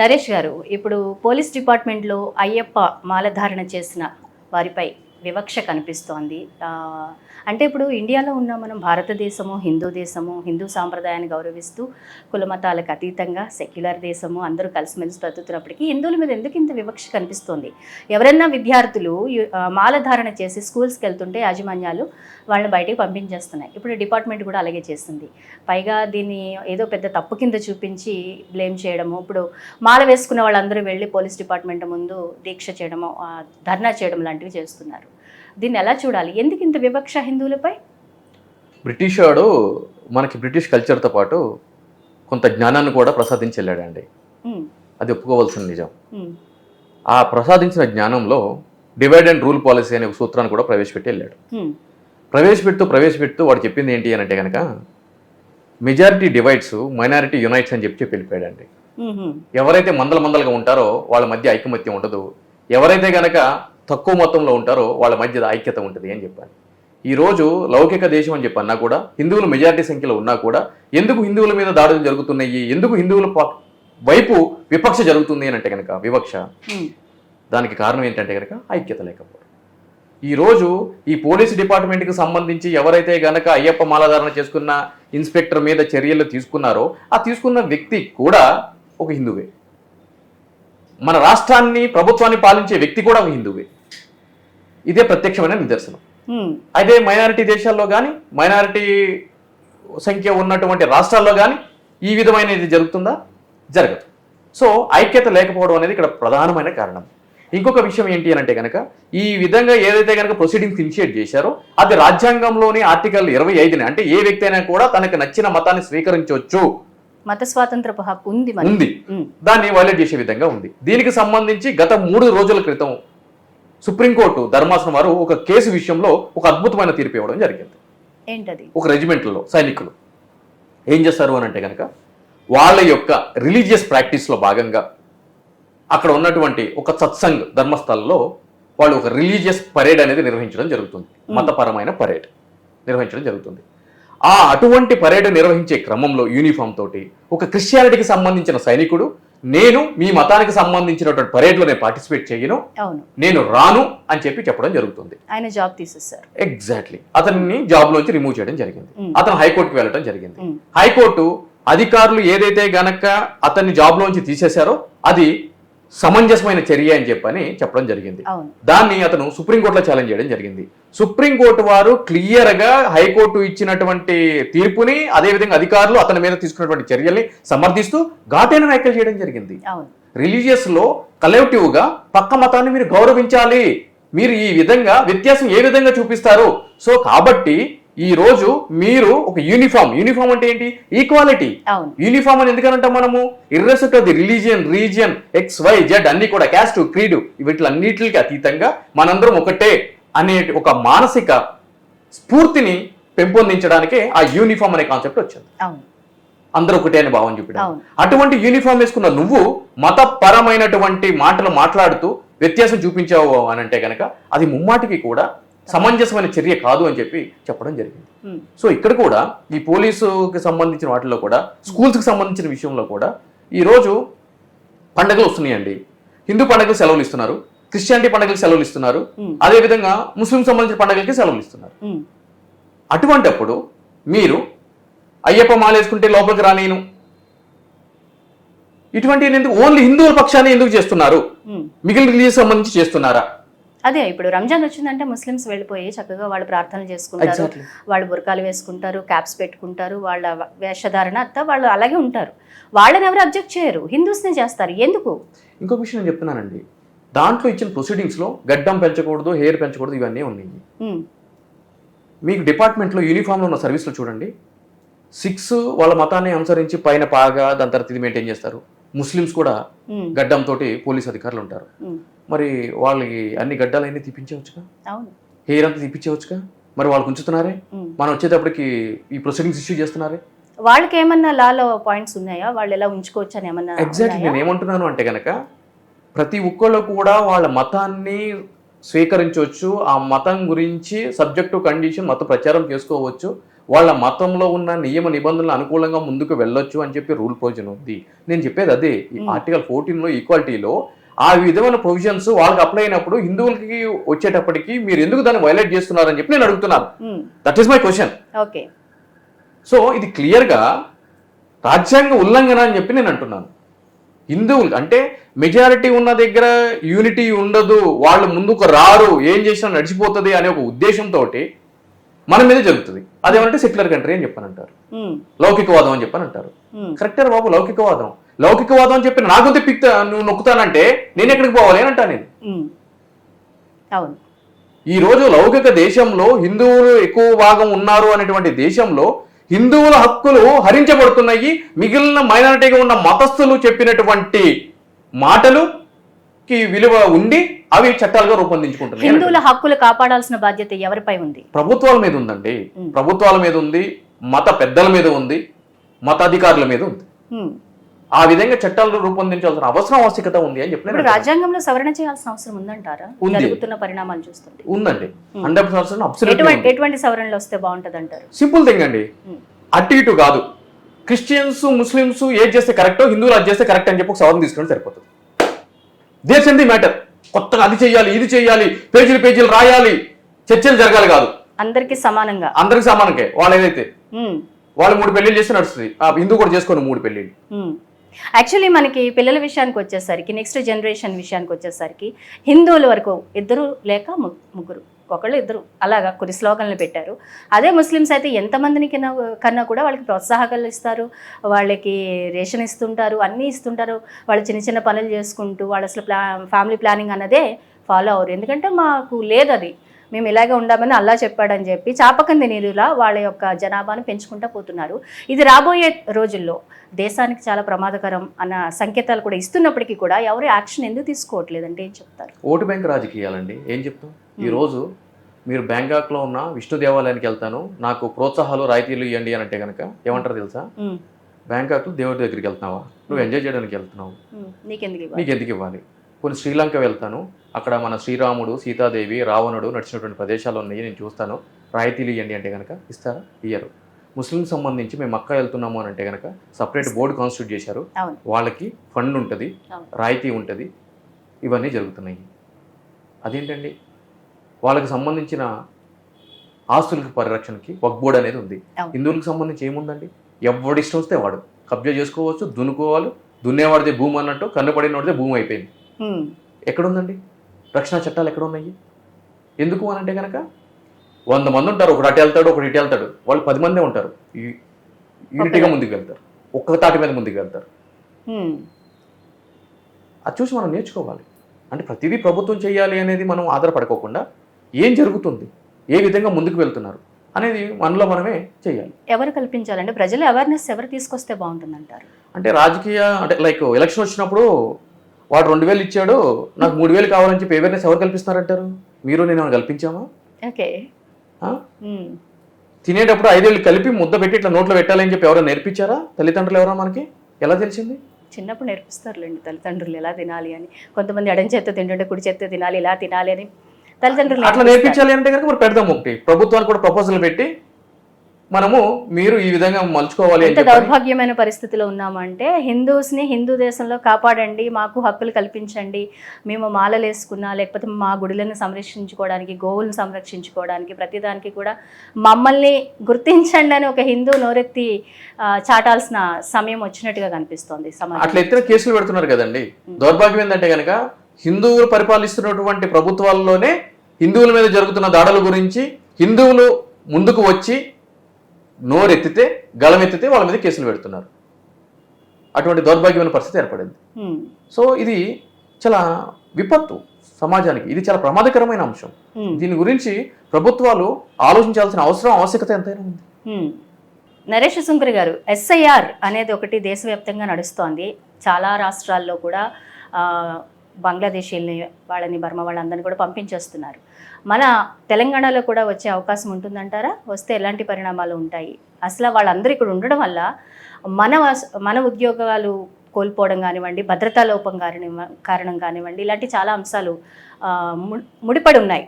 నరేష్ గారు, ఇప్పుడు పోలీస్ డిపార్ట్మెంట్లో అయ్యప్ప మాలధారణ చేసిన వారిపై వివక్ష కనిపిస్తోంది. అంటే ఇప్పుడు ఇండియాలో ఉన్న మనం భారతదేశము, హిందూ దేశము, హిందూ సాంప్రదాయాన్ని గౌరవిస్తూ కులమతాలకు అతీతంగా సెక్యులర్ దేశము, అందరూ కలిసిమెలిసి బ్రతుకుతున్నప్పటికీ హిందువుల మీద ఎందుకు ఇంత వివక్ష కనిపిస్తోంది? ఎవరన్నా విద్యార్థులు మాలధారణ చేసి స్కూల్స్కి వెళ్తుంటే యాజమాన్యాలు వాళ్ళని బయటికి పంపించేస్తున్నాయి. ఇప్పుడు డిపార్ట్మెంట్ కూడా అలాగే చేస్తుంది. పైగా దీన్ని ఏదో పెద్ద తప్పు కింద చూపించి బ్లేమ్ చేయడము, ఇప్పుడు మాల వేసుకున్న వాళ్ళందరూ వెళ్ళి పోలీస్ డిపార్ట్మెంట్ ముందు దీక్ష చేయడము, ధర్నా చేయడం లాంటివి చేస్తున్నారు. దీన్ని ఎలా చూడాలి? ఎందుకు ఇంత వివక్ష హిందువులపై? బ్రిటిష్ వాడు మనకి బ్రిటిష్ కల్చర్తో పాటు కొంత జ్ఞానాన్ని కూడా ప్రసాదించి వెళ్ళాడండి. అది ఒప్పుకోవాల్సిన నిజం. ఆ ప్రసాదించిన జ్ఞానంలో డివైడ్ అండ్ రూల్ పాలసీ అనే ఒక సూత్రాన్ని కూడా ప్రవేశపెట్టి వెళ్ళాడు. ప్రవేశపెడుతూ వాడు చెప్పింది ఏంటి అని అంటే కనుక మెజారిటీ డివైడ్స్, మైనారిటీ యునైట్స్ అని చెప్పి వెళ్ళిపోయాడండి. ఎవరైతే మందలుగా ఉంటారో వాళ్ళ మధ్య ఐకమత్యం ఉండదు, ఎవరైతే గనక తక్కువ మొత్తంలో ఉంటారో వాళ్ళ మధ్య ఐక్యత ఉంటుంది అని చెప్పాను. ఈరోజు లౌకిక దేశం అని చెప్పన్నా కూడా హిందువులు మెజారిటీ సంఖ్యలో ఉన్నా కూడా ఎందుకు హిందువుల మీద దాడులు జరుగుతున్నాయి, ఎందుకు హిందువుల వైపు వివక్ష జరుగుతుంది అని అంటే కనుక వివక్ష, దానికి కారణం ఏంటంటే కనుక ఐక్యత లేకపోవడం. ఈరోజు ఈ పోలీసు డిపార్ట్మెంట్కి సంబంధించి ఎవరైతే గనక అయ్యప్ప మాలధారణ చేసుకున్న ఇన్స్పెక్టర్ మీద చర్యలు తీసుకున్నారో ఆ తీసుకున్న వ్యక్తి కూడా ఒక హిందువే. మన రాష్ట్రాన్ని, ప్రభుత్వాన్ని పాలించే వ్యక్తి కూడా ఒక హిందువే. ఇదే ప్రత్యక్షమైన నిదర్శనం. అయితే మైనారిటీ దేశాల్లో కానీ, మైనారిటీ సంఖ్య ఉన్నటువంటి రాష్ట్రాల్లో కానీ ఈ విధమైన ఇది జరుగుతుందా? జరగదు. సో ఐక్యత లేకపోవడం అనేది ఇక్కడ ప్రధానమైన కారణం. ఇంకొక విషయం ఏంటి అని అంటే కనుక ఈ విధంగా ఏదైతే కనుక ప్రొసీడింగ్స్ ఇనిషియేట్ చేశారో అది రాజ్యాంగంలోని ఆర్టికల్ 25 అంటే ఏ వ్యక్తి అయినా కూడా తనకు నచ్చిన మతాన్ని స్వీకరించవచ్చు, మత స్వాతంత్రపు హక్కు ఉంది, దాన్ని వైలేట్ చేసే విధంగా ఉంది. దీనికి సంబంధించి గత 3 రోజుల క్రితం సుప్రీంకోర్టు ధర్మాసనం వారు ఒక కేసు విషయంలో ఒక అద్భుతమైన తీర్పు ఇవ్వడం జరిగింది. ఏంటది? ఒక రెజిమెంట్లో సైనికులు ఏం చేస్తారు అని అంటే కనుక వాళ్ళ యొక్క రిలీజియస్ ప్రాక్టీస్లో భాగంగా అక్కడ ఉన్నటువంటి ఒక సత్సంగ్ ధర్మస్థలంలో వాళ్ళు ఒక రిలీజియస్ పరేడ్ అనేది నిర్వహించడం జరుగుతుంది. మతపరమైన పరేడ్ నిర్వహించడం జరుగుతుంది. అటువంటి పరేడ్ నిర్వహించే క్రమంలో యూనిఫామ్ తోటి ఒక క్రిస్టియానిటీకి సంబంధించిన సైనికుడు, నేను మీ మతానికి సంబంధించినటువంటి పరేడ్లో నేను పార్టిసిపేట్ చేయను, నేను రాను అని చెప్పడం జరుగుతుంది. ఆయన జాబ్ తీసేశారు. ఎగ్జాక్ట్లీ. అతన్ని జాబ్ లోంచి రిమూవ్ చేయడం జరిగింది. అతను హైకోర్టుకి వెళ్ళడం జరిగింది. హైకోర్టు అధికారులు ఏదైతే గనక అతన్ని జాబ్ లోంచి తీసేశారో అది సమంజసమైన చర్య అని చెప్పడం జరిగింది. దాన్ని అతను సుప్రీంకోర్టులో ఛాలెంజ్ చేయడం జరిగింది. సుప్రీంకోర్టు వారు క్లియర్ గా హైకోర్టు ఇచ్చినటువంటి తీర్పుని, అదేవిధంగా అధికారులు అతని మీద తీసుకున్నటువంటి చర్యల్ని సమర్థిస్తూ ఘాటైన వ్యాఖ్యలు చేయడం జరిగింది. రిలీజియస్ లో కలెక్టివ్ గా పక్క మతాన్ని మీరు గౌరవించాలి, మీరు ఈ విధంగా వ్యత్యాసం ఏ విధంగా చూపిస్తారు, సో కాబట్టి ఈ రోజు మీరు ఒక యూనిఫామ్ అంటే ఏంటి? ఈక్వాలిటీ. యూనిఫామ్ అని ఎందుకంటే మనము ఇర్రెస్పెక్ట్ ఆఫ్ ది రీజియన్ XYZ అన్ని కూడా క్యాస్ట్, క్రీడ్ వీటిలన్నిటికి అతీతంగా మనందరం ఒకటే అనే ఒక మానసిక స్ఫూర్తిని పెంపొందించడానికే ఆ యూనిఫామ్ అనే కాన్సెప్ట్ వచ్చింది. అందరూ ఒకటే అని భావం చూపడం. అటువంటి యూనిఫామ్ వేసుకున్న నువ్వు మతపరమైనటువంటి మాటలు మాట్లాడుతూ వ్యత్యాసం చూపించావు అని అంటే కనుక అది ముమ్మాటికి కూడా సమంజసమైన చర్య కాదు అని చెప్పడం జరిగింది. సో ఇక్కడ కూడా ఈ పోలీసుకి సంబంధించిన వాటిలో కూడా, స్కూల్స్కి సంబంధించిన విషయంలో కూడా ఈరోజు పండుగలు వస్తున్నాయండి. హిందూ పండుగలకు సెలవులు ఇస్తున్నారు, క్రిస్టియానిటీ పండుగలకు సెలవులు ఇస్తున్నారు, అదేవిధంగా ముస్లిం సంబంధించిన పండుగలకి సెలవులు ఇస్తున్నారు. అటువంటిప్పుడు మీరు అయ్యప్ప మాలేసుకుంటే లోపలికి రానేను ఇటువంటి ఎందుకు ఓన్లీ హిందువుల పక్షాన్ని ఎందుకు చేస్తున్నారు? మిగిలిన రిలీజియస్ సంబంధించి చేస్తున్నారా? అదే ఇప్పుడు రంజాన్ వచ్చిందంటే ముస్లిమ్స్ వెళ్ళిపోయి చక్కగా వాళ్ళు ప్రార్థనలు చేసుకుంటారు, వాళ్ళు బుర్కాలు వేసుకుంటారు, క్యాప్స్ పెట్టుకుంటారు, వాళ్ళ వేషధారణ అంతా వాళ్ళు అలాగే ఉంటారు. వాళ్ళని ఎవరు అబ్జెక్ట్ చేయరు, హిందూస్నే చేస్తారు. ఎందుకు? ఇంకో విషయం నేను చెప్తున్నానండి, దాంట్లో ఇచ్చిన ప్రొసీడింగ్స్ లో గడ్డం పెంచకూడదు, హెయిర్ పెంచకూడదు, ఇవన్నీ ఉన్నాయి. మీకు డిపార్ట్మెంట్లో యూనిఫామ్లో ఉన్న సర్వీస్లో చూడండి, 6 వాళ్ళ మతాన్ని అనుసరించి పైన పాగా దాని తర్వాత ఇది మెయింటైన్ చేస్తారు. ముస్లిమ్స్ కూడా గడ్డంతో పోలీస్ అధికారులు ఉంటారు. మరి వాళ్ళకి అన్ని గడ్డాలన్నీ తీపించవచ్చుగా, హెయిర్ అంతా తీపించవచ్చుగా, మరి వాళ్ళకి ఉంచుతున్నారే, మనం వచ్చేటప్పటికి ఈ ప్రొసీడింగ్స్ ఇష్యూ చేస్తున్నారే. వాళ్ళకి ఏమన్నా లాలో పాయింట్స్ ఉన్నాయా? వాళ్ళు ఎలా ఉంచుకోవచ్చు అని ఏమన్నా? ఎగ్జాక్ట్లీ. నేను ఏమంటున్నాను అంటే కనుక ప్రతి ఒక్కళ్ళు కూడా వాళ్ళ మతాన్ని స్వీకరించవచ్చు, ఆ మతం గురించి సబ్జెక్టు కండిషన్ మత ప్రచారం చేసుకోవచ్చు, వాళ్ళ మతంలో ఉన్న నియమ నిబంధనలు అనుకూలంగా ముందుకు వెళ్ళొచ్చు అని చెప్పి రూల్ ప్రొవిజన్ ఉంది. నేను చెప్పేది అదే, ఈ ఆర్టికల్ 14లో ఈక్వాలిటీలో ఆ విధమైన ప్రొవిజన్స్ వాళ్ళకి అప్లై అయినప్పుడు హిందువులకి వచ్చేటప్పటికి మీరు ఎందుకు దాన్ని వైలేట్ చేస్తున్నారని చెప్పి నేను అడుగుతున్నాను. That is my question. Okay, so ఇది క్లియర్గా రాజ్యాంగ ఉల్లంఘన అని చెప్పి నేను అంటున్నాను. హిందువులు అంటే మెజారిటీ ఉన్న దగ్గర యూనిటీ ఉండదు, వాళ్ళు ముందుకు రారు, ఏం చేసినా నడిచిపోతుంది అనే ఒక ఉద్దేశంతో మన మీద జరుగుతుంది. అదేమంటే సెక్యులర్ కంట్రీ అని చెప్పానంటారు, లౌకికవాదం అని చెప్పానంటారు. కరెక్టే బాబు, లౌకికవాదం లౌకికవాదం అని చెప్పి నాకు తిప్పిక్తా నువ్వు నొక్కుతానంటే నేను ఎక్కడికి పోవాలి అని అంటా నేను. అవును, ఈ రోజు లౌకిక దేశంలో హిందువులు ఎక్కువ భాగం ఉన్నారు అనేటువంటి దేశంలో హిందువుల హక్కులు హరించబడుతున్నాయి. మిగిలిన మైనారిటీగా ఉన్న మతస్థులు చెప్పినటువంటి మాటలుకి విలువ ఉండి అవి చట్టాలుగా రూపొందించుకుంటున్నాయి. హిందువుల హక్కులు కాపాడాల్సిన బాధ్యత ఎవరిపై ఉంది? ప్రభుత్వాల మీద ఉందండి, ప్రభుత్వాల మీద ఉంది, మత పెద్దల మీద ఉంది, మత అధికారుల మీద ఉంది. ఆ విధంగా చట్టాలను రూపొందించాల్సిన ఆవశ్యకత ఉంది అని చెప్పి రాజ్యాంగంలో సవరణ చేయాల్సిన అవసరం ఉందంటారా? జరుగుతున్న పరిణామాలు చూస్తుంది. ఉందండి, 100% అబ్సల్యూట్లీ. ఎటువంటి సవరణలు వస్తే బాగుంటది అంటారు? సింపుల్ థింగ్ అండి, అటు ఇటు కాదు. క్రిస్టియన్స్ ముస్లిమ్స్ ఏది చేస్తే కరెక్టో హిందువులు అది చేస్తే కరెక్ట్ అని చెప్పి ఒక సవరణ తీసుకుంటే సరిపోతుంది. దేశ్ ది మ్యాటర్. కొత్తగా అది చెయ్యాలి ఇది చెయ్యాలి, పేజీలు పేజీలు రాయాలి, చర్చలు జరగాలి కాదు. అందరికి సమానంగా, అందరికి సమానంగా. వాళ్ళు ఏదైతే వాళ్ళు 3 పెళ్లిళ్ళు చేస్తే నడుస్తుంది, హిందూ కూడా చేసుకోండి 3 పెళ్లిళ్ళు. యాక్చువల్లీ మనకి పిల్లల విషయానికి వచ్చేసరికి, నెక్స్ట్ జనరేషన్ విషయానికి వచ్చేసరికి హిందువుల వరకు 2 లేక 3, ఒకళ్ళు 2 అలాగా కొన్ని స్లోగన్లు పెట్టారు. అదే ముస్లిమ్స్ అయితే ఎంతమందిని కన్నా కూడా వాళ్ళకి ప్రోత్సాహకాలు ఇస్తారు, వాళ్ళకి రేషన్ ఇస్తుంటారు, అన్నీ ఇస్తుంటారు. వాళ్ళు చిన్న చిన్న పనులు చేసుకుంటూ వాళ్ళు అసలు ఫ్యామిలీ ప్లానింగ్ అన్నదే ఫాలో అవ్వరు. ఎందుకంటే మాకు లేదు అది, మేము ఇలాగే ఉండామని అల్లా చెప్పాడని చెప్పి చాపకంది నీరులా వాళ్ళ యొక్క జనాభాను పెంచుకుంటూ పోతున్నారు. ఇది రాబోయే రోజుల్లో దేశానికి చాలా ప్రమాదకరం అన్న సంకేతాలు కూడా ఇస్తున్నప్పటికీ కూడా ఎవరు యాక్షన్ ఎందుకు తీసుకోవట్లేదంటే ఏం చెప్తారు? ఓటు బ్యాంక్ రాజకీయాలండి. ఏం చెప్తాం? ఈరోజు మీరు బ్యాంకాక్లో ఉన్న విష్ణు దేవాలయానికి వెళ్తాను, నాకు ప్రోత్సాహాలు రాయితీలు ఇవ్వండి అని అంటే కనుక ఏమంటారు తెలుసా? బ్యాంకాక్లో దేవుడి దగ్గరికి వెళ్తున్నావా, నువ్వు ఎంజాయ్ చేయడానికి వెళ్తున్నావు, నీకెందుకు ఇవ్వాలి? కొన్ని శ్రీలంక వెళ్తాను, అక్కడ మన శ్రీరాముడు సీతాదేవి రావణుడు నడిచినటువంటి ప్రదేశాలు ఉన్నాయి, నేను చూస్తాను, రాయితీలు ఇవ్వండి అంటే కనుక ఇస్తారా? ఇయ్యరు. ముస్లిం సంబంధించి మేము మక్కా వెళ్తున్నాము అని అంటే కనుక సపరేట్ బోర్డు కాన్స్టిట్యూట్ చేశారు, వాళ్ళకి ఫండ్ ఉంటుంది, రాయితీ ఉంటుంది, ఇవన్నీ జరుగుతున్నాయి. అదేంటండి? వాళ్ళకి సంబంధించిన ఆస్తులకి పరిరక్షణకి వక్ఫ్ బోర్డు అనేది ఉంది. హిందువులకు సంబంధించి ఏముందండి? ఎవడి ఇష్టం వస్తే వాడు కబ్జా చేసుకోవచ్చు, దున్నుకోవాలి, దున్నేవాడిదే భూమి అన్నట్టు కన్నుపడినవాడిదే భూమి అయిపోయింది. ఎక్కడుందండి రక్షణ చట్టాలు? ఎక్కడ ఉన్నాయి? ఎందుకు అని అంటే కనుక 100 మంది ఉంటారు, ఒకటి అటు వెళ్తాడు ఒకటి ఇటు వెళ్తాడు, వాళ్ళు 10 మందే ఉంటారు, యూనిటీగా ముందుకు వెళ్తారు, ఒక్క తాటి మీద ముందుకు వెళ్తారు. అది చూసి మనం నేర్చుకోవాలి. అంటే ప్రతిదీ ప్రభుత్వం చేయాలి అనేది మనం ఆధారపడుకోకుండా ఏం జరుగుతుంది, ఏ విధంగా ముందుకు వెళ్తున్నారు అనేది మనలో మనమే చేయాలి. ఎవరు కల్పించాలంటే ప్రజల అవేర్నెస్ ఎవరు తీసుకొస్తే బాగుంటుంది అంటారు? అంటే రాజకీయ అంటే లైక్ ఎలక్షన్ వచ్చినప్పుడు వాడు 2000 ఇచ్చాడు, నాకు 3000 కావాలని చెప్పి అవేర్నెస్ ఎవరు కల్పిస్తున్నారంటారు? మీరు నేను కల్పించామా? ఓకే, తినేటప్పుడు 5 కలిపి ముద్ద పెట్టి ఇట్లా నోట్లో పెట్టాలని చెప్పి ఎవరైనా నేర్పించారా? తల్లిదండ్రులు ఎవరా? మనకి ఎలా తెలిసింది? చిన్నప్పుడు నేర్పిస్తారులేండి తల్లిదండ్రులు ఎలా తినాలి అని. కొంతమంది ఎడం చేత్తో తింటుంటే కుడి చేత్తో తినాలి, ఇలా తినాలి అని తల్లిదండ్రులు అట్లా నేర్పించాలి అంటే కనుక మరి పెడదాం, ఒకటి ప్రభుత్వానికి కూడా ప్రపోజల్ పెట్టి మనము మీరు ఈ విధంగా మలుచుకోవాలి. ఎంత దౌర్భాగ్యమైన పరిస్థితిలో ఉన్నామంటే హిందూస్ని హిందూ దేశంలో కాపాడండి, మాకు హక్కులు కల్పించండి, మేము మాలలు వేసుకున్నా లేకపోతే మా గుడులను సంరక్షించుకోవడానికి, గోవులను సంరక్షించుకోవడానికి ప్రతిదానికి కూడా మమ్మల్ని గుర్తించండి అని ఒక హిందూ నోరెత్తి చాటాల్సిన సమయం వచ్చినట్టుగా కనిపిస్తోంది సమాజం. అట్లా ఎత్తిన కేసులు పెడుతున్నారు కదండి. దౌర్భాగ్యం ఏంటంటే కనుక హిందువులు పరిపాలిస్తున్నటువంటి ప్రభుత్వాల్లోనే హిందువుల మీద జరుగుతున్న దాడుల గురించి హిందువులు ముందుకు వచ్చి నోరెత్తితే గళమెత్తితే వాళ్ళ మీద కేసులు పెడుతున్నారు. అటువంటి దౌర్భాగ్యమైన పరిస్థితి ఏర్పడింది. సో ఇది చాలా విపత్తు సమాజానికి, ఇది చాలా ప్రమాదకరమైన అంశం. దీని గురించి ప్రభుత్వాలు ఆలోచించాల్సిన ఆవశ్యకత ఎంతైనా ఉంది. నరేష్ సుంకర్ గారు, SIR అనేది ఒకటి దేశవ్యాప్తంగా నడుస్తోంది. చాలా రాష్ట్రాల్లో కూడా బంగ్లాదేశీల్ని వాళ్ళని బర్మా వాళ్ళందరినీ కూడా పంపించేస్తున్నారు. మన తెలంగాణలో కూడా వచ్చే అవకాశం ఉంటుందంటారా? వస్తే ఎలాంటి పరిణామాలు ఉంటాయి? అసలు వాళ్ళందరూ ఇక్కడ ఉండడం వల్ల మన ఉద్యోగాలు కోల్పోవడం కానివ్వండి, భద్రతా లోపం కారణం కానివ్వండి, ఇలాంటి చాలా అంశాలు ముడిపడి ఉన్నాయి.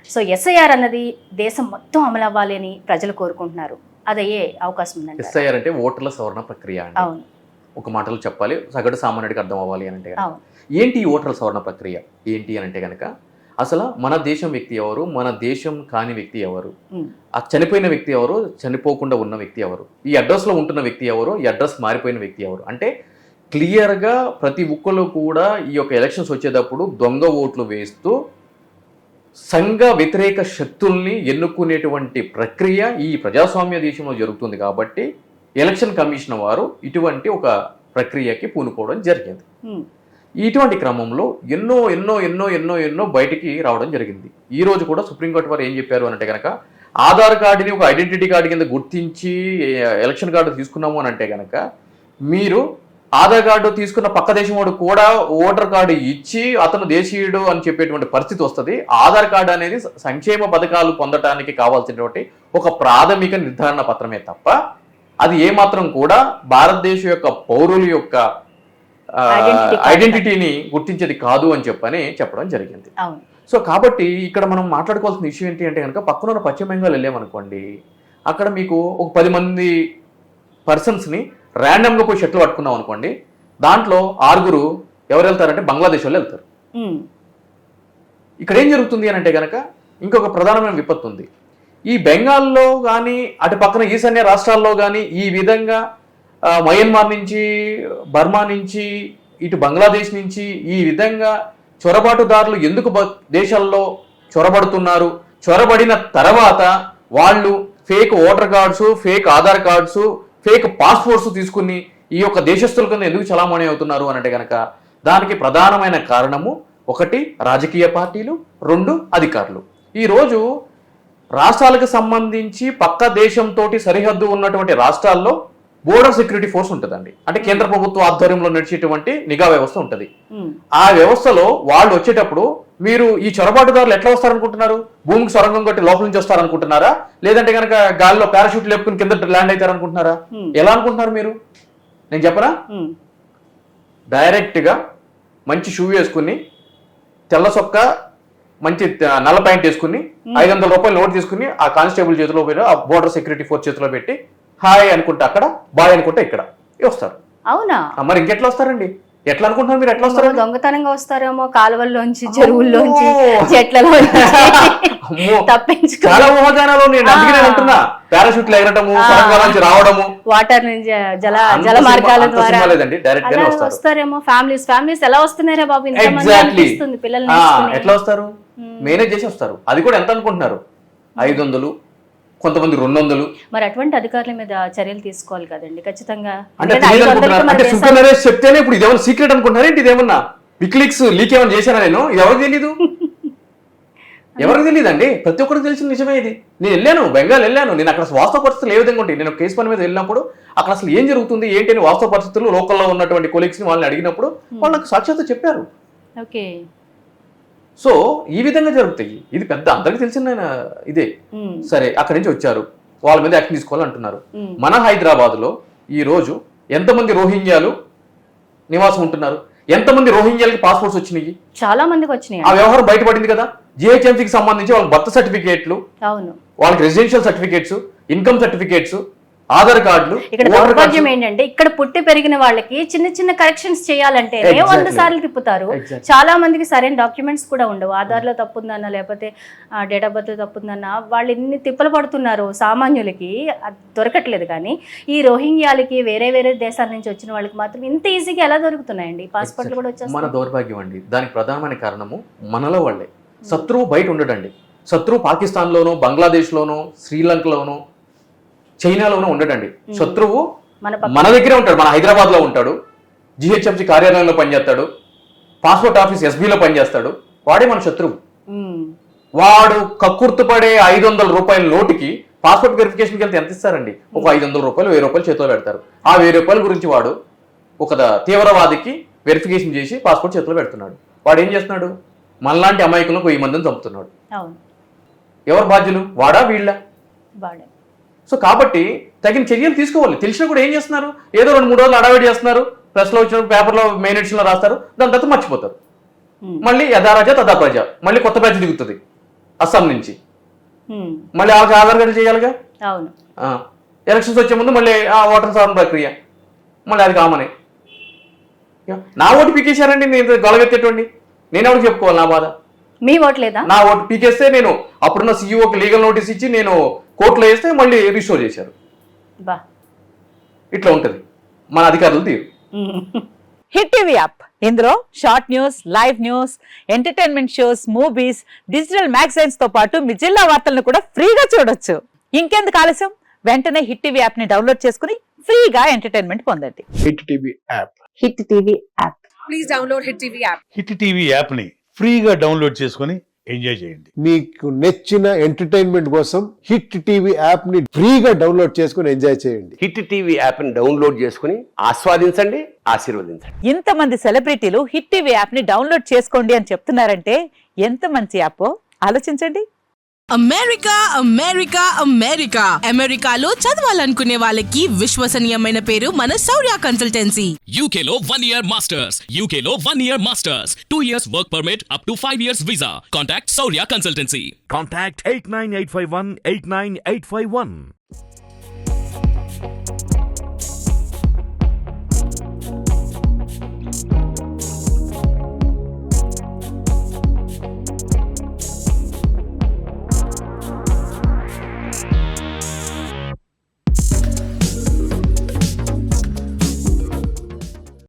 సో SIR అన్నది దేశం మొత్తం అమలు అవ్వాలి అని ప్రజలు కోరుకుంటున్నారు. అది అయ్యే అవకాశం ఉందండి. ఎస్ఐఆర్ అంటే ఓటర్ల సవరణ ప్రక్రియ అండి. అవును. ఒక మాటలో చెప్పాలి, సగటు సామాన్యుడికి అర్థం అవ్వాలి అని అంటే గనక. అవును. ఏంటి ఈ ఓటర్ల సవరణ ప్రక్రియ ఏంటి అని అంటే కనుక, అసలు మన దేశం వ్యక్తి ఎవరు, మన దేశం కాని వ్యక్తి ఎవరు, ఆ చనిపోయిన వ్యక్తి ఎవరు, చనిపోకుండా ఉన్న వ్యక్తి ఎవరు, ఈ అడ్రస్లో ఉంటున్న వ్యక్తి ఎవరు, ఈ అడ్రస్ మారిపోయిన వ్యక్తి ఎవరు అంటే క్లియర్గా ప్రతి ఒక్కరు కూడా ఈ యొక్క ఎలక్షన్స్ వచ్చేటప్పుడు దొంగ ఓట్లు వేస్తూ సంఘ వ్యతిరేక శక్తుల్ని ఎన్నుకునేటువంటి ప్రక్రియ ఈ ప్రజాస్వామ్య దేశంలో జరుగుతుంది. కాబట్టి ఎలక్షన్ కమిషన్ వారు ఇటువంటి ఒక ప్రక్రియకి పూనుకోవడం జరిగింది. ఇటువంటి క్రమంలో ఎన్నో ఎన్నో ఎన్నో ఎన్నో ఎన్నో బయటికి రావడం జరిగింది. ఈ రోజు కూడా సుప్రీంకోర్టు వారు ఏం చెప్పారు అంటే కనుక, ఆధార్ కార్డుని ఒక ఐడెంటిటీ కార్డు కింద గుర్తించి ఎలక్షన్ కార్డు తీసుకున్నాము అని అంటే కనుక, మీరు ఆధార్ కార్డు తీసుకున్న పక్క దేశం వాడు కూడా ఓటర్ కార్డు ఇచ్చి అతను దేశీయుడు అని చెప్పేటువంటి పరిస్థితి వస్తుంది. ఆధార్ కార్డు అనేది సంక్షేమ పథకాలు పొందడానికి కావాల్సినటువంటి ఒక ప్రాథమిక నిర్ధారణ పత్రమే తప్ప అది ఏమాత్రం కూడా భారతదేశం యొక్క పౌరుల యొక్క ఐడెంటిటీని గుర్తించేది కాదు అని చెప్పడం జరిగింది. సో కాబట్టి ఇక్కడ మనం మాట్లాడుకోవాల్సిన విషయం ఏంటి అంటే కనుక, పక్కన పశ్చిమ బెంగాల్ వెళ్ళామనుకోండి, అక్కడ మీకు ఒక 10 మంది పర్సన్స్ని ర్యాండమ్గా పోయి షట్లు పట్టుకున్నాం అనుకోండి, దాంట్లో 6 ఎవరు వెళ్తారంటే బంగ్లాదేశ్ వాళ్ళు వెళ్తారు. ఇక్కడ ఏం జరుగుతుంది అని అంటే కనుక, ఇంకొక ప్రధానమైన విపత్తు ఉంది. ఈ బెంగాల్లో కానీ అటు పక్కన ఈశాన్య రాష్ట్రాల్లో కానీ ఈ విధంగా మయన్మార్ నుంచి, బర్మా నుంచి, ఇటు బంగ్లాదేశ్ నుంచి ఈ విధంగా చొరబాటుదారులు ఎందుకు దేశాల్లో చొరబడుతున్నారు, చొరబడిన తర్వాత వాళ్ళు fake voter cards, fake Aadhaar cards, fake passports తీసుకుని ఈ యొక్క దేశస్తుల కింద ఎందుకు చలామణి అవుతున్నారు అనంటే కనుక, దానికి ప్రధానమైన కారణము 1 రాజకీయ పార్టీలు, 2 అధికారులు. ఈరోజు రాష్ట్రాలకు సంబంధించి పక్క దేశంతో సరిహద్దు ఉన్నటువంటి రాష్ట్రాల్లో బోర్డర్ సెక్యూరిటీ ఫోర్స్ ఉంటుందండి. అంటే కేంద్ర ప్రభుత్వ ఆధ్వర్యంలో నడిచేటువంటి నిఘా వ్యవస్థ ఉంటుంది. ఆ వ్యవస్థలో వాళ్ళు వచ్చేటప్పుడు మీరు ఈ చొరబాటుదారులు ఎట్లా వస్తారనుకుంటున్నారు? భూమికి సొరంగం కొట్టి లోపల నుంచి వస్తారనుకుంటున్నారా, లేదంటే కనుక గాలిలో పారాషూట్ లేపుకుని కింద ల్యాండ్ అవుతారనుకుంటున్నారా? ఎలా అనుకుంటున్నారు మీరు? నేను చెప్పరా, డైరెక్ట్ గా మంచి షూ వేసుకుని, తెల్ల సొక్క, మంచి నల్ల ప్యాంట్ వేసుకుని, 500 రూపాయలు నోట్ తీసుకుని ఆ కానిస్టేబుల్ చేతిలో పోయి ఆ బోర్డర్ సెక్యూరిటీ ఫోర్స్ చేతిలో పెట్టి హాయ్ అనుకుంటే అక్కడ, బాయ్ అనుకుంటే ఇక్కడ వస్తారు. అవునా? మరి ఇంకెట్లా వస్తారండి? ఎట్లా అనుకుంటున్నారు మీరు? ఎట్లా వస్తారు? దొంగతనంగా వస్తారేమో, కాలువల్లోంచి, చెరువుల్లోంచి, చెట్లలో తప్పించుకో. చాలా ఊహాగానాలు నేను అందుకనే అంటున్నా, పారాషూట్లు ఎగరటము, సొరంగాల నుంచి రావడము, వాటర్ నుంచి జల మార్గాల ద్వారా డైరెక్ట్ గా వస్తారేమో. ఫ్యామిలీస్ ఎలా వస్తున్నారా బాబు? ఎగ్జాక్ట్లీ పిల్లల్ని ఎట్లా వస్తారు? మేనేజ్ చేసి వస్తారు. అది కూడా ఎంత అనుకుంటున్నారు? 500, కొంతమంది 200. మరి అటువంటి అధికారుల మీద చర్యలు తీసుకోవాలి కదండి ఖచ్చితంగా. అంటే సింపుల్ నరేష్ చెప్తేనే ఇప్పుడు ఇదేమన్నా సీక్రెట్ అనుకుంటున్నారా ఏంటి? ఇదేమన్నా వికీలీక్స్ లీక్ ఏమైనా చేశానా నేను? ఇది ఎవరికి తెలీదు? ఎవరికి తెలియదండి, ప్రతి ఒక్కరికి తెలిసిన నిజమే ఇది. నేను వెళ్ళాను, బెంగాల్ వెళ్ళాను, నేను అక్కడ వాస్తవ పరిస్థితులు ఏ విధంగా ఉంటాయి, నేను కేసు పని మీద వెళ్ళినప్పుడు అక్కడ అసలు ఏం జరుగుతుంది ఏంటి అని వాస్తవ పరిస్థితులు లోకల్లో ఉన్నటువంటి కొలీగ్స్ ని వాళ్ళని అడిగినప్పుడు వాళ్ళు నాకు సాక్షాత్తు చెప్పారు. ఓకే. సో ఈ విధంగా జరుగుతాయి. ఇది పెద్ద అందరికి తెలిసిన ఇదే. సరే, అక్కడి నుంచి వచ్చారు, వాళ్ళ మీద యాక్షన్ తీసుకోవాలంటున్నారు. మన హైదరాబాద్ లో ఈ రోజు ఎంతమంది రోహింగ్యాలు నివాసం ఉంటున్నారు? ఎంతమంది రోహింగ్యాలకి పాస్పోర్ట్స్ వచ్చినాయి? చాలా మందికి వచ్చినాయి. ఆ వ్యవహారం బయటపడింది కదా. జిహెచ్ఎంసీకి సంబంధించి వాళ్ళకి బర్త్ సర్టిఫికేట్లు, అవును, వాళ్ళకి residential certificates, income certificates, Aadhaar కార్డులు. ఇక్కడ దౌర్భాగ్యం ఏంటంటే, ఇక్కడ పుట్టి పెరిగిన వాళ్ళకి చిన్న చిన్న కరెక్షన్స్ చేయాలంటే 100 సార్లు తిప్పుతారు. చాలా మందికి సరైన డాక్యుమెంట్స్ కూడా ఉండవు. ఆధార్ లో తప్పుందన్నా, లేకపోతే డేట్ ఆఫ్ బర్త్ తప్పుందన్నా, వాళ్ళు ఎన్ని తిప్పలు పడుతున్నారు. సామాన్యులకి దొరకట్లేదు. కానీ ఈ రోహింగ్యాలకి, వేరే వేరే దేశాల నుంచి వచ్చిన వాళ్ళకి మాత్రం ఇంత ఈజీగా ఎలా దొరుకుతున్నాయండి పాస్పోర్ట్లు కూడా వచ్చేస్తాయి? మన దౌర్భాగ్యం అండి. దానికి ప్రధానమైన కారణము మనలో వాళ్ళే. శత్రువు బయట ఉండడండి. శత్రువు పాకిస్తాన్లోనో, బంగ్లాదేశ్లోనో, శ్రీలంకలోనో, చైనాలోనూ ఉండడండి. శత్రువు మన దగ్గరే ఉంటాడు. మన హైదరాబాద్ లో ఉంటాడు, జిహెచ్ఎంసీ కార్యాలయంలో పనిచేస్తాడు, పాస్పోర్ట్ ఆఫీస్ ఎస్బీలో పనిచేస్తాడు. వాడే మన శత్రువు. వాడు కక్కుర్తుపడే 500 రూపాయల నోటుకి పాస్పోర్ట్ వెరిఫికేషన్కి వెళ్తే ఎంత ఇస్తారండి? ఒక 500 రూపాయలు, 1000 రూపాయలు చేతిలో పెడతారు. ఆ 1000 రూపాయల గురించి వాడు ఒక తీవ్రవాదికి వెరిఫికేషన్ చేసి పాస్పోర్ట్ చేతిలో పెడుతున్నాడు. వాడు ఏం చేస్తున్నాడు? మనలాంటి అమాయకులను 1000 మందిని చంపుతున్నాడు. ఎవరు బాధ్యులు? వాడా వీళ్ళ? సో కాబట్టి తగిన చర్యలు తీసుకోవాలి. తెలిసినా కూడా ఏం చేస్తున్నారు? ఏదో 2-3 రోజులు అడావిడి చేస్తున్నారు, ప్రెస్లో వచ్చిన పేపర్లో మెయిన్ ఎడిషన్లో రాస్తారు, దాని తర్వాత మర్చిపోతారు. మళ్ళీ యథారాజా తథా ప్రజ, మళ్ళీ కొత్త బ్యాచ్ దిగుతుంది అస్సాం నుంచి. మళ్ళీ వాళ్ళకి ఆధార్ కార్డు చేయాలిగా. ఎలక్షన్స్ వచ్చే ముందు మళ్ళీ ఆ ఓటర్ సవరణ ప్రక్రియ, మళ్ళీ అది కామనే. నా ఓటు పీకేశారండి, నేను గొలగెత్తేటండి, నేను ఎవరికి చెప్పుకోవాలి నా బాధ? మీ ఓటు లేదా? నా ఓటు పీకేస్తే నేను అప్పుడున్న సీఈఓకి లీగల్ నోటీస్ ఇచ్చి నేను కోర్టులో వేస్తే మళ్ళీ రిస్టోర్ చేశారు. బా, ఇట్లా ఉంటుంది మన అధికారులు తీరు. హిట్ టీవీ యాప్, ఇందులో short news, live news, entertainment shows, movies, digital magazines తో పాటు మీ జిల్లా వార్తలను కూడా ఫ్రీగా చూడొచ్చు. ఇంకెందుకు ఆలస్యం, వెంటనే హిట్ టీవీ యాప్ ని డౌన్లోడ్ చేసుకుని ఫ్రీగా ఎంటర్టైన్మెంట్ పొందండి. Hit TV app. Hit TV app. Please download Hit TV app. Hit TV యాప్ని ఫ్రీగా డౌన్లోడ్ చేసుకొని ఎంజాయ్ చేయండి. మీకు నచ్చిన ఎంటర్టైన్మెంట్ కోసం హిట్ టీవీ యాప్ ని ఫ్రీగా డౌన్లోడ్ చేసుకుని ఎంజాయ్ చేయండి. హిట్ టీవీ యాప్ని డౌన్లోడ్ చేసుకుని ఆస్వాదించండి, ఆశీర్వదించండి. ఇంతమంది సెలబ్రిటీలు హిట్ టీవీ యాప్ ని డౌన్లోడ్ చేసుకోండి అని చెప్తున్నారంటే ఎంత మంచి యాప్ ఆలోచించండి. అమెరికా అమెరికా అమెరికా అమెరికాలో చదవాలనుకునే వాళ్ళకి విశ్వసనీయమైన పేరు మన శౌర్య కన్సల్టెన్సీ. UK లో 1 year masters, UK లో 1 year masters, 2 years work permit up to 5 years visa. Contact Saurya Consultancy. Contact 89851 89851.